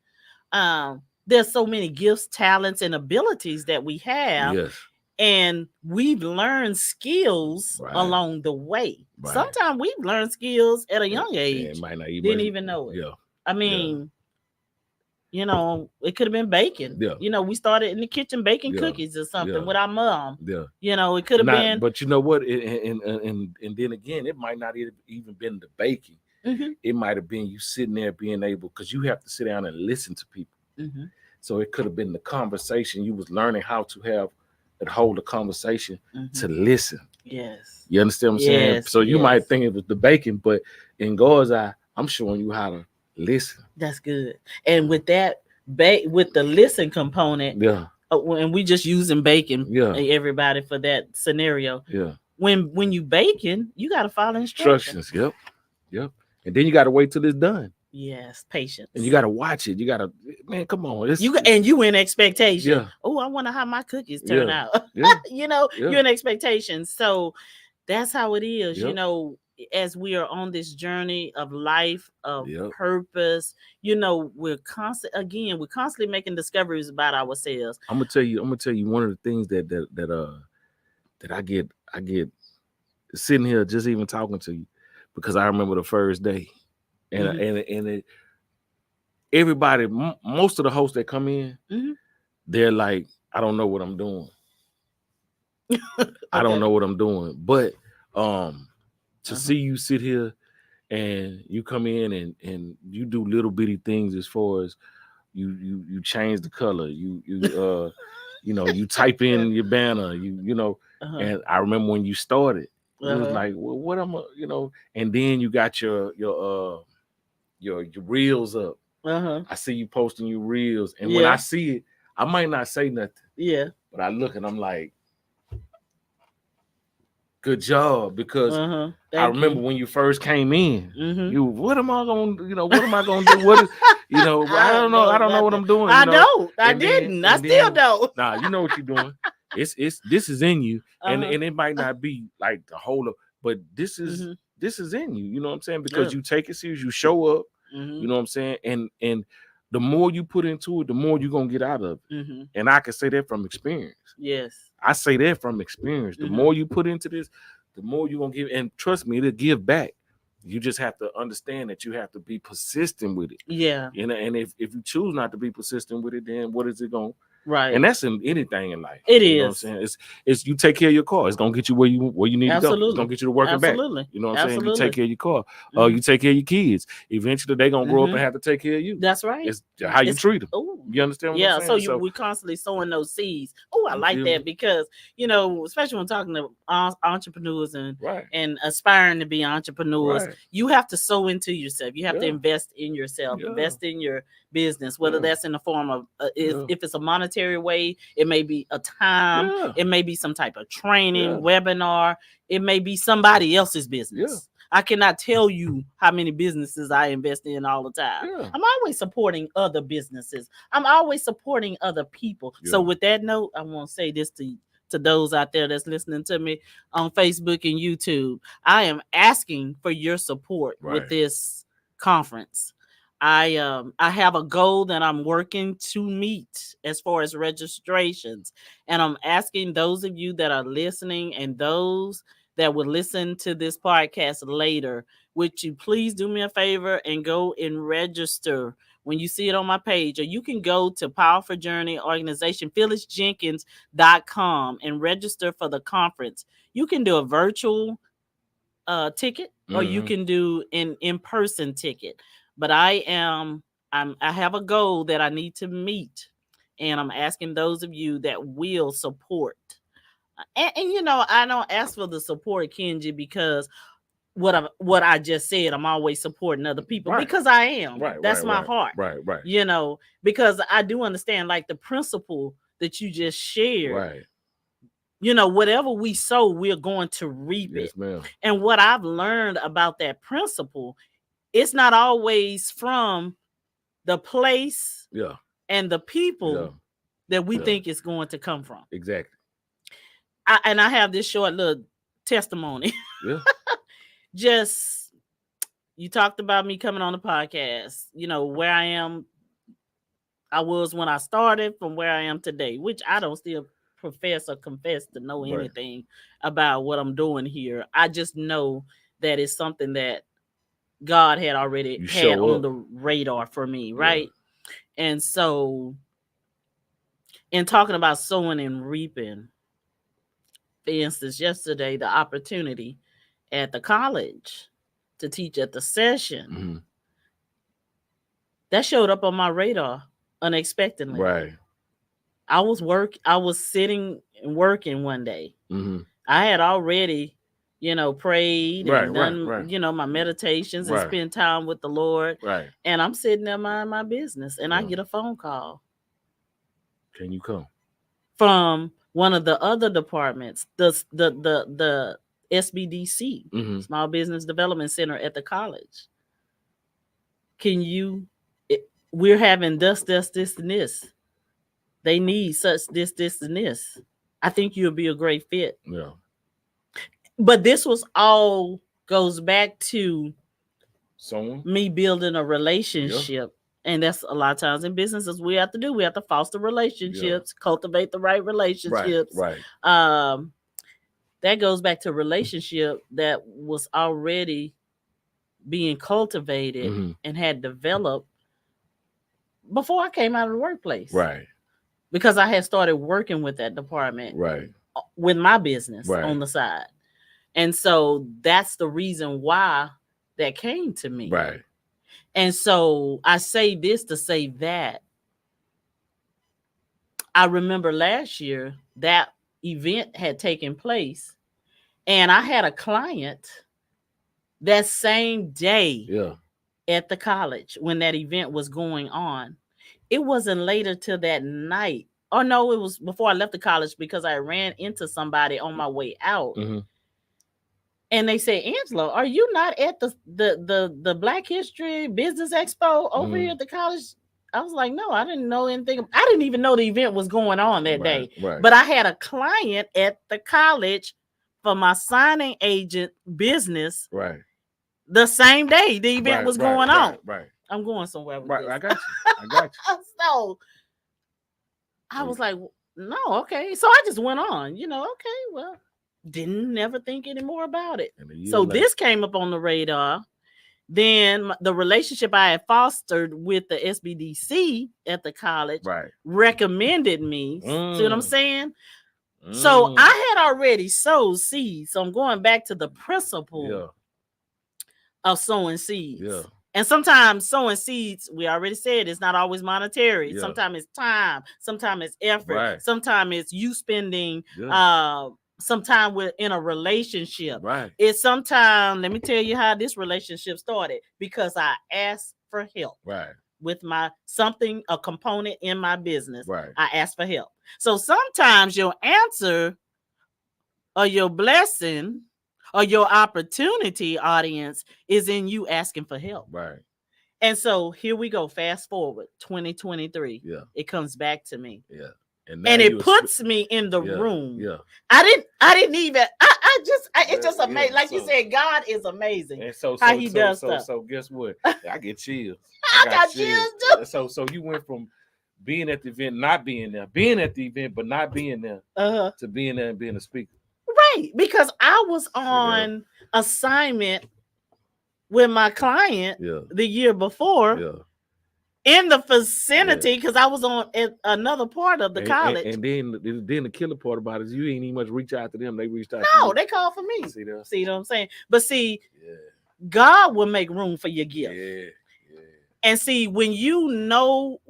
There's so many gifts, talents, and abilities that we have. And we've learned skills along the way. Sometimes we've learned skills at a young age. Didn't even know it. I mean, it could have been baking. We started in the kitchen baking cookies or something with our mom. It could have been. But you know what? And then again, it might not even been the baking. It might have been you sitting there being able, because you have to sit down and listen to people. So it could have been the conversation. You was learning how to have and hold a conversation to listen. You understand what I'm saying? So you might think it was the baking, but in God's eye, I'm showing you how to listen. That's good. And with that, with the listen component, and we just using baking, everybody, for that scenario. When you baking, you got to follow instructions. Yep. And then you got to wait till it's done. Yes, patience. And you got to watch it. You got to, man, come on. You in expectation. Oh, I wonder how my cookies turn out. You're in expectation. So that's how it is. As we are on this journey of life, of purpose, we're constantly making discoveries about ourselves. I'm gonna tell you one of the things that I get sitting here just even talking to you, because I remember the first day. And everybody, most of the hosts that come in, they're like, I don't know what I'm doing. I don't know what I'm doing. But to see you sit here and you come in and you do little bitty things, as far as you change the color, you type in your banner, and I remember when you started, it was like, well, what am I, and then you got your reels up. I see you posting your reels, and when I see it, I might not say nothing. But I look and I'm like, Good job, because I Thank remember you. when you first came in, Mm-hmm. you, what am I gonna, what am I gonna do? What is, I I don't don't know. I know don't know about what that. I'm doing, I don't. I and then didn't. I still don't. nah, you know what you're doing. It's this is in you, and Uh-huh. it might not be like the whole of, but Mm-hmm. this is in you. You know what I'm saying? Yeah. Because you take it serious, you show up. Mm-hmm. You know what I'm saying? And the more you put into it, the more you're gonna get out of it. Mm-hmm. And I can say that from experience. Yes. I say that from experience. The Mm-hmm. more you put into this, the more you're gonna give. And trust me, it'll give back. You just have to understand that you have to be persistent with it. Yeah. And if you choose not to be persistent with it, then what is it going? Right. And that's in anything in life. It You know what I'm is. saying? It's you take care of your car. It's gonna get you where you need to go. It's Absolutely. gonna get you to working back. Absolutely. You know what I'm saying? You Absolutely. take care of your car. Mhm. You take care of your kids. Eventually, they gonna grow up and Mhm. have to take care of you. That's right. It's how you It's treat them. oh You understand what yeah. I'm So saying? we're constantly sowing those seeds. Oh, I You like feel that me? because especially when talking to entrepreneurs and Right. aspiring to be entrepreneurs, Right. you have to sow into yourself. You have to Yeah. invest in yourself, Yeah. invest in your business, whether Yeah. that's in the form of Yeah. if it's a monetary way, it may be a time, Yeah. it may be some type of training, Yeah. webinar, it may be somebody else's business. Yeah. I cannot tell you how many businesses I invest in all the time. Yeah. I'm always supporting other businesses. I'm always supporting other people. Yeah. So with that note, I want to say this to those out there that's listening to me on Facebook and YouTube. I am asking for your support with Right. this conference. I have a goal that I'm working to meet as far as registrations, and I'm asking those of you that are listening and those that will listen to this podcast later, would you please do me a favor and go and register when you see it on my page, or you can go to Powerful Journey Organization, phyllisjenkins.com, and register for the conference. You can do a virtual ticket, or you can do an in-person ticket. But I have a goal that I need to meet, and I'm asking those of you that will support. And I don't ask for the support, Kenji, because what I just said, I'm always supporting other people, Right. because I am. Right. That's right, my right, heart. Right. Right. Because I do understand, like, the principle that you just shared. Right. Whatever we sow, we're going to reap Yes, it. ma'am. And what I've learned about that principle, it's not always from the place Yeah. and the people Yeah. that we Yeah. think it's going to come from. Exactly. And I have this short little testimony. Yeah. Just, you talked about me coming on the podcast, where I was when I started from where I am today, which I don't still profess or confess to know Right. anything about what I'm doing here. I just know that it's something that God had already You had show on up. the radar for me, Yeah. right? And so, in talking about sowing and reaping, for instance, yesterday, the opportunity at the college to teach at the session, Mhm. that showed up on my radar unexpectedly. Right. I was sitting and working one day. Mm-hmm. I had already, prayed Right. and Right. done, Right. my meditations and Right. spent time with the Lord. Right. And I'm sitting there minding my business, and I Yeah. get a phone call Can you come? from one of the other departments, the SBDC, Mm-hmm. Small Business Development Center at the college. We're having this, and this. They need such this, and this. I think you'll be a great fit. Yeah. But this was all goes back to Someone. me building a relationship. Yeah. And that's a lot of times in businesses we have to do. We have to foster relationships, cultivate the right relationships. Right. Right. That goes back to a relationship that was already being cultivated and had developed before I came out of the workplace. Right. Because I had started working with that department. Right. With my business on the side. And so that's the reason why that came to me. Right. And so I say this to say that I remember last year that event had taken place, and I had a client that same day at the college when that event was going on. It wasn't later till that night. Oh no, it was before I left the college, because I ran into somebody on my way out. Mm-hmm. And they said, Angela, are you not at the Black History Business Expo over here at the college? I was like, no, I didn't know anything. I didn't even know the event was going on that day. Right. But I had a client at the college for my signing agent business. Right. The same day the event was going on. Right. I'm going somewhere with this. I got you. So I was like, no, okay. So I just went on, okay, well, didn't never think any more about it. So this came up on the radar. Then the relationship I had fostered with the SBDC at the college recommended me. See what I'm saying? So I had already sowed seeds. So I'm going back to the principle of sowing seeds. Yeah. And sometimes sowing seeds, we already said, it's not always monetary. Yeah. Sometimes it's time. Sometimes it's effort. Right. Sometimes it's you spending some time in a relationship. Right. It's sometimes, let me tell you how this relationship started. Because I asked for help. Right. With a component in my business. Right. I asked for help. So sometimes your answer or your blessing or your opportunity, audience, is in you asking for help. Right. And so here we go. Fast forward 2023. Yeah. It comes back to me. Yeah. And it puts me in the room. Yeah. I didn't even it's just amazing. Like you said, God is amazing. And so how he does stuff. So guess what? I get chills. I got chills too. So you went from being at the event, not being there, being at the event, but not being there, to being there and being a speaker. Right, because I was on assignment with my client the year before in the vicinity because I was on another part of the college. And then the killer part about it is you ain't even much reach out to them. They reached out to you. you. They called for me. See what I'm saying? But see, God will make room for your gift. Yeah. And see, when you know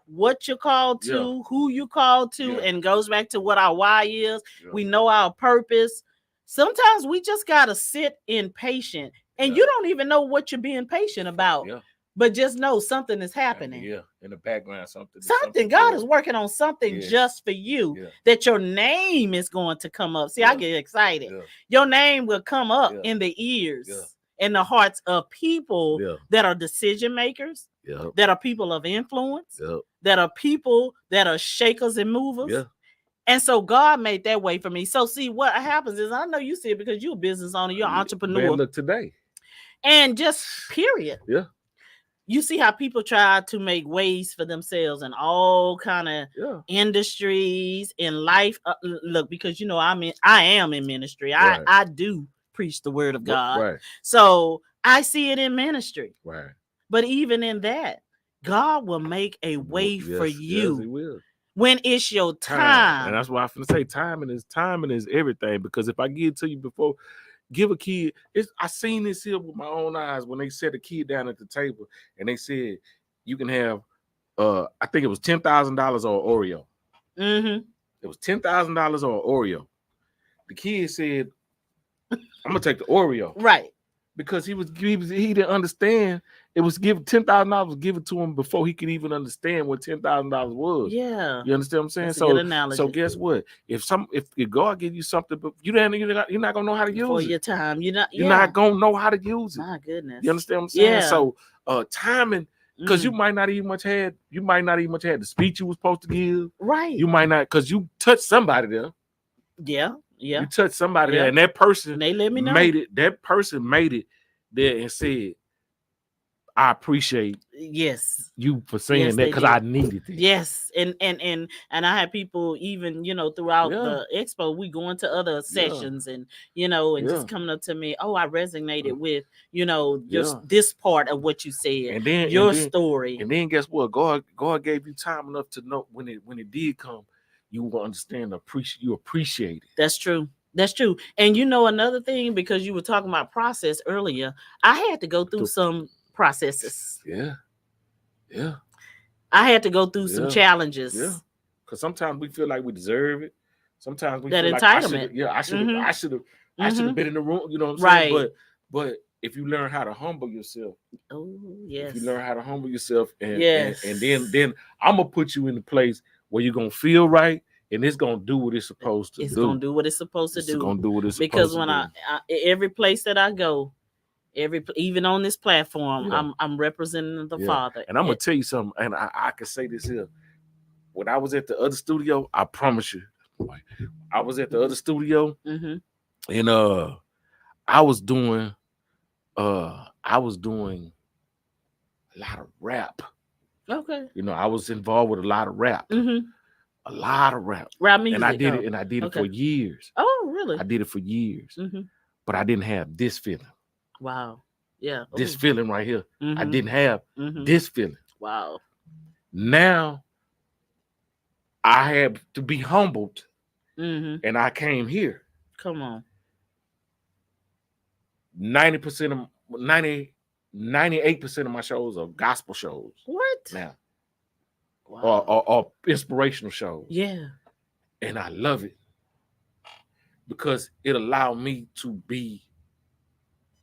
what you're called to, who you called to, and goes back to what our why is, we know our purpose. Sometimes we just got to sit in patient. And you don't even know what you're being patient about. Yeah. But just know something is happening. Yeah, in the background, something. God is working on something just for you that your name is going to come up. See, I get excited. Yeah. Your name will come up in the ears and the hearts of people that are decision makers, that are people of influence, that are people that are shakers and movers. Yeah. And so God made that way for me. So see, what happens is, I know you see it because you're a business owner, you're an entrepreneur. Man, look today. And just period. Yeah. You see how people try to make ways for themselves in all kind of industries in life. Look, because I am in ministry. Right. I do preach the word of God. Right. So I see it in ministry. Right. But even in that, God will make a way for you. Yes, he will. When it's your time. And that's why I'm gonna say timing is everything. Because if I give it to you before, give a kid. I seen this here with my own eyes when they set a kid down at the table and they said you can have I think it was $10,000 or Oreo. Mm-hmm. It was $10,000 or Oreo. The kid said, "I'm gonna take the Oreo." Right. Because he didn't understand. It was given $10,000 was given to him before he could even understand what $10,000 was. Yeah, you understand what I'm saying? That's a good analogy. So guess what? If God gives you something, but you're not gonna know how to use for it. Your time, you're not gonna know how to use it. My goodness, you understand what I'm saying? Yeah. So timing, because you might not even much had the speech you was supposed to give. Right. You might not, because you touched somebody there. Yeah. You touched somebody there, and that person and they let me know. That person made it there and said, "I appreciate you for saying that because I needed it." Yes, and I had people even throughout the expo. We go into other sessions and just coming up to me. Oh, I resonated with just this part of what you said, and then your story. And then guess what? God gave you time enough to know when it did come. You will understand, you appreciate it. That's true. That's true. And another thing, because you were talking about process earlier, I had to go through some processes. Yeah. I had to go through some challenges. Yeah. Because sometimes we feel like we deserve it. Sometimes we that feel entitlement. Like I should have been in the room. You know what I'm saying? Right. But if you learn how to humble yourself. Oh, yes. If you learn how to humble yourself and then I'm gonna put you in the place where you're gonna feel right and it's gonna do what it's supposed to It's do. gonna do what it's supposed to It's do. gonna do what it's Because supposed when to do. every place that I go, even on this platform, Yeah. I'm representing the Yeah. Father. And I'm gonna tell you something, and I can say this here. When I was at the other studio, I promise you, I was at the other studio, and I was doing a lot of rap. Okay. You know, I was involved with a lot of rap. A lot of rap. Rap music. And I did it for years. Oh, really? I did it for years. But I didn't have this feeling. Wow. Yeah. This feeling right here. I didn't have this feeling. Wow. Now I had to be humbled. And I came here. Come on. 98% of my shows are gospel shows. What? Now. Wow. Or inspirational shows. Yeah. And I love it. Because it allowed me to be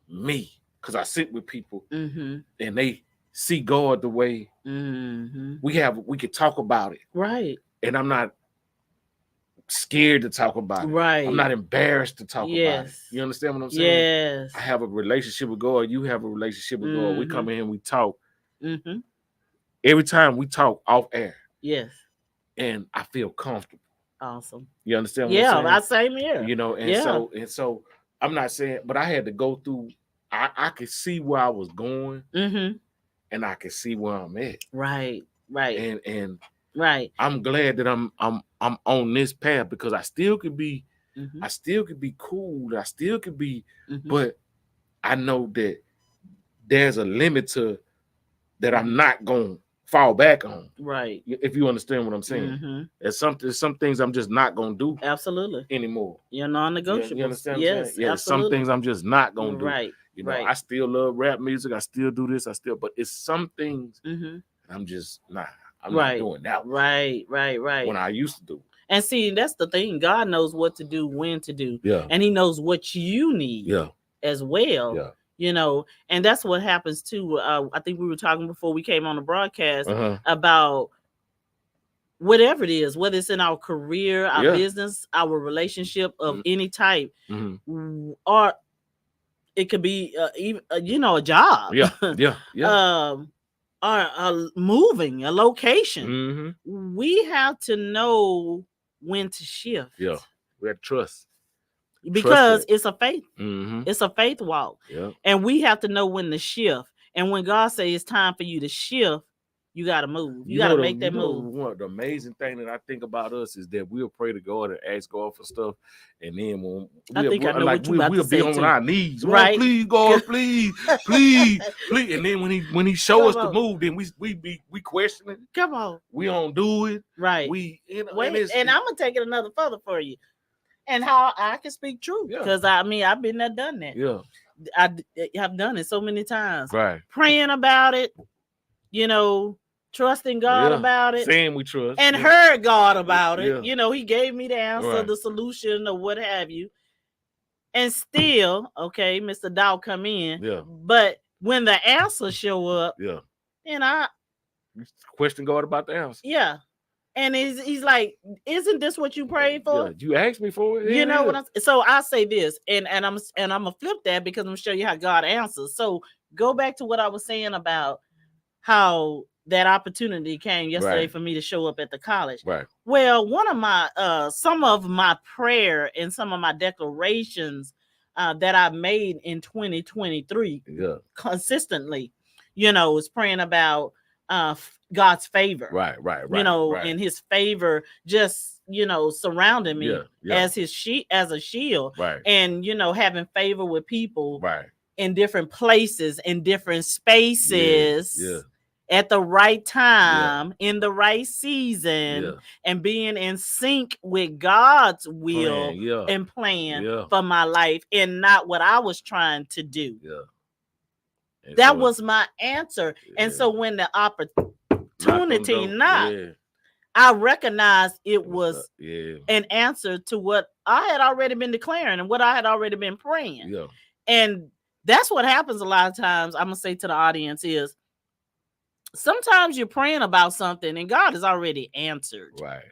me. Because I sit with people and they see God the way we could talk about it. Right. And I'm not scared to talk about it. Right. I'm not embarrassed to talk about it. You understand what I'm saying? Yes. I have a relationship with God. You have a relationship with God. We come in here and we talk. Every time we talk off air. Yes. And I feel comfortable. Awesome. You understand what I'm saying? Same here. You know, and so I'm not saying, but I had to go through. I could see where I was going, and I could see where I'm at. Right. And right. I'm glad that I'm on this path because I still could be, I still could be cool. I still could be, but I know that there's a limit to that I'm not going to fall back on. Right. If you understand what I'm saying. There's some things I'm just not going to do. Absolutely. Anymore. You're non-negotiable. You understand yes, what I'm saying? Yeah, absolutely. some things I'm just not going to do. Right. You know, I still love rap music. I still do this. But it's some things I'm just not. I'm not doing that. Right. When I used to do. And see, that's the thing. God knows what to do, when to do. Yeah. And he knows what you need as well. Yeah. You know, and that's what happens too. I think we were talking before we came on the broadcast about whatever it is, whether it's in our career, our business, our relationship of any type, or it could be even a job. Or moving a location. We have to know when to shift. Yeah, we have to trust. Because it's a faith. It's a faith walk. And we have to know when to shift. And when God says it's time for you to shift, you got to move. You got to make that move. One, the amazing thing that I think about us is that we'll pray to God and ask God for stuff. And then when we'll be on our knees. Right. Oh, please, God, please. And then when he show us the move, then we questioning. Come on. We don't do it. Right. And I'm going to take it another further for you. And how I can speak true. Because I've been there, done that. Yeah. I have done it so many times. Right. Praying about it, trusting God about it. Saying we trust. And heard God about it. He gave me the answer, the solution, or what have you. And still, okay, Mr. Dow come in. Yeah. But when the answer show up, and I question God about the answer. Yeah. And he's like, isn't this what you prayed for? Yeah, you asked me for it. You know what so I say this, and I'm gonna flip that because I'm gonna show you how God answers. So go back to what I was saying about how that opportunity came yesterday for me to show up at the college. Right. Well, one of my some of my prayer and some of my declarations that I made in 2023 consistently, is praying about God's favor. Right. And his favor just, surrounding me as as a shield. Right. And, having favor with people right. in different places, in different spaces, at the right time, in the right season, and being in sync with God's will and plan for my life and not what I was trying to do. That was my answer. And so when the opportunity knocked, I recognized it was an answer to what I had already been declaring and what I had already been praying. And that's what happens a lot of times. I'm going to say to the audience is sometimes you're praying about something and God has already answered. Right.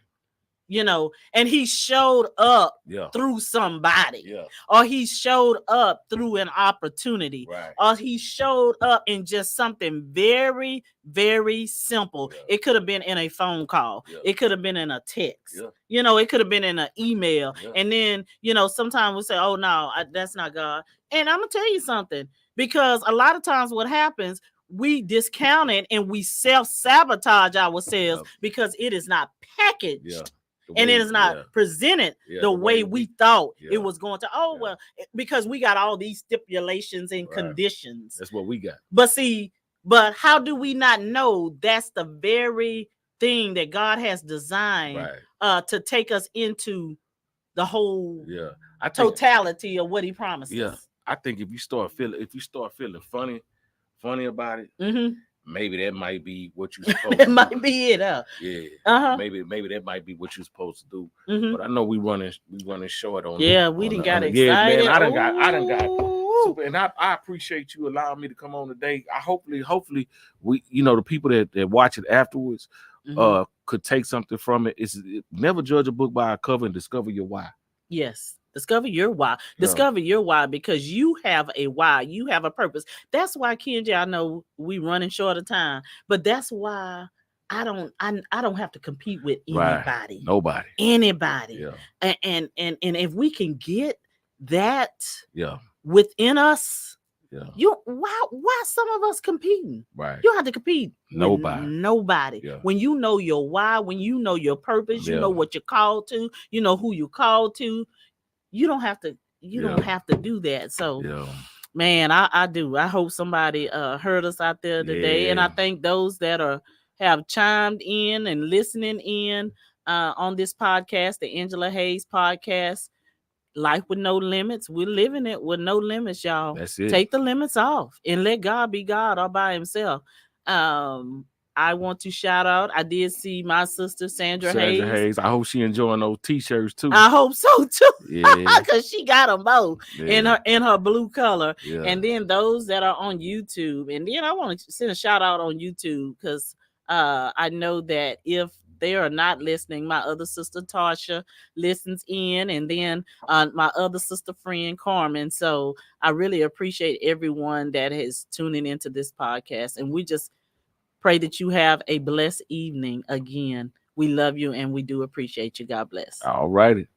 and he showed up Yeah. through somebody, Yeah. or he showed up through an opportunity, Right. or he showed up in just something very, very simple. Yeah. It could have been in a phone call. Yeah. It could have been in a text. Yeah. It could have been in an email. Yeah. And then, sometimes we say, oh, no, that's not God. And I'm going to tell you something, because a lot of times what happens, we discount it and we self-sabotage ourselves because it is not packaged and it is not presented the way we thought it was going to. Well, because we got all these stipulations and conditions. That's what we got. But how do we not know that's the very thing that God has designed to take us into the whole totality of what he promises? Yeah. I think if you start feeling funny about it, maybe that might be what you're supposed to do. It might be it. Yeah. Maybe that might be what you're supposed to do. But I know we running short on. Yeah, we didn't got excited. Yeah, man, I done got super, and I appreciate you allowing me to come on today. I hopefully we, the people that watch it afterwards could take something from it. It's never judge a book by a cover and discover your why. Yes. Discover your why. Discover your why, because you have a why. You have a purpose. That's why, Kenji, I know we running short of time, but that's why I don't have to compete with anybody. Nobody. Anybody. Yeah. And if we can get that within us, why some of us competing? Right. You don't have to compete. Nobody. Yeah. When you know your why, when you know your purpose, you know what you're called to, you know who you're called to. You don't have to. Don't have to do that. So, man, I do. I hope somebody heard us out there today, and I thank those that have chimed in and listening in on this podcast, the Angela Hayes podcast. Life with no limits. We're living it with no limits, y'all. That's it. Take the limits off and let God be God all by himself. I want to shout out. I did see my sister Sandra Hayes. I hope she enjoying those t-shirts too. I hope so too. Yeah, because she got them both in her blue color. Yeah. And then those that are on YouTube. And then I want to send a shout out on YouTube because I know that if they are not listening, my other sister Tasha listens in, and then my other sister friend Carmen. So I really appreciate everyone that is tuning into this podcast, and we just pray that you have a blessed evening. Again, we love you and we do appreciate you. God bless. All righty.